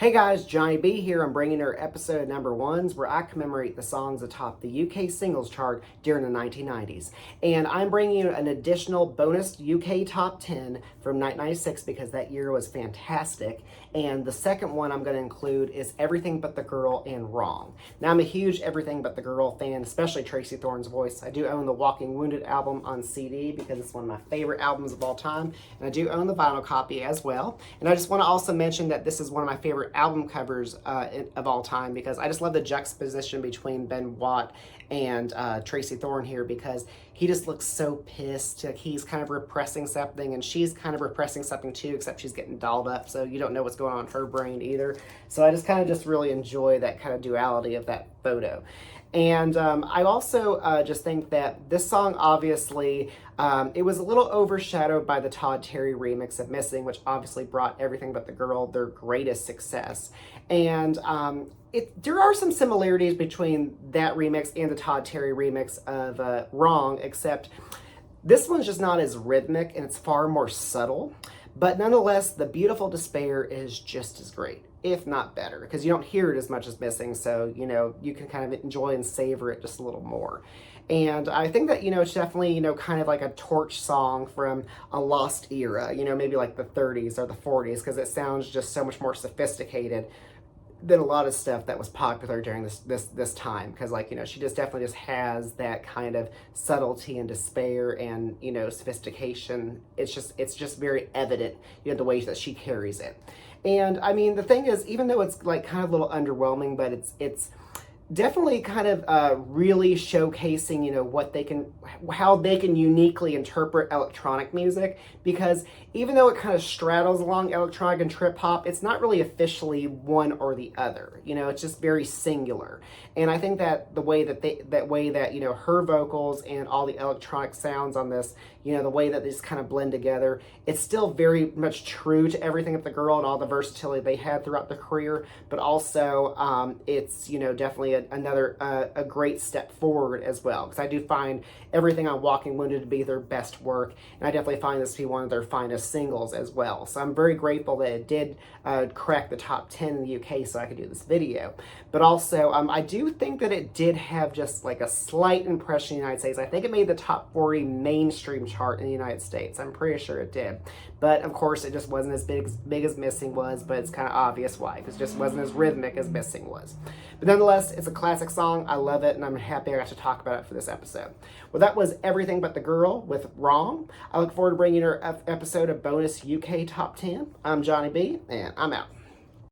Hey guys, Johnny B here. I'm bringing you episode number ones where I commemorate the songs atop the UK singles chart during the 1990s. And I'm bringing you an additional bonus UK top 10 from 1996 because that year was fantastic. And the second one I'm going to include is Everything But the Girl and Wrong. Now, I'm a huge Everything But the Girl fan, especially Tracey Thorn's voice. I do own the Walking Wounded album on CD because it's one of my favorite albums of all time. And I do own the vinyl copy as well. And I just want to also mention that this is one of my favorite album covers of all time because I just love the juxtaposition between Ben Watt and Tracey Thorn here because he just looks so pissed. Like he's kind of repressing something and she's kind of repressing something too, except she's getting dolled up, so you don't know what's going on in her brain either. So I just kind of just really enjoy that kind of duality of that photo. And I also just think that this song, obviously, it was a little overshadowed by the Todd Terry remix of Missing, which obviously brought Everything But the Girl their greatest success. And there are some similarities between that remix and the Todd Terry remix of Wrong, except this one's just not as rhythmic and it's far more subtle. But nonetheless, the Beautiful Despair is just as great, if not better, because you don't hear it as much as Missing, so, you can kind of enjoy and savor it just a little more. And I think that, it's definitely, kind of like a torch song from a lost era, maybe like the 30s or the 40s, because it sounds just so much more sophisticated than a lot of stuff that was popular during this time, because she just definitely just has that kind of subtlety and despair and sophistication. It's just very evident, the way that she carries it. And I mean, the thing is, even though it's like kind of a little underwhelming, but it's definitely kind of really showcasing, how they can uniquely interpret electronic music, because even though it kind of straddles along electronic and trip hop, it's not really officially one or the other. It's just very singular. And I think that the way that her vocals and all the electronic sounds on this, the way that these kind of blend together, it's still very much true to Everything But the Girl and all the versatility they had throughout their career, but also it's, definitely a great step forward as well, because I do find everything on Walking Wounded to be their best work, and I definitely find this to be one of their finest singles as well. So I'm very grateful that it did crack the top 10 in the UK so I could do this video. But also, I do think that it did have just like a slight impression in the United States. I think it made the top 40 mainstream chart in the United States. I'm pretty sure it did. But of course, it just wasn't as big as Missing was, but it's kind of obvious why, because it just wasn't as rhythmic as Missing was. But nonetheless, it's a classic song. I love it, and I'm happy I got to talk about it for this episode. Well, that was Everything But the Girl with Wrong. I look forward to bringing you an episode of bonus UK Top 10. I'm Johnny B, and I'm out.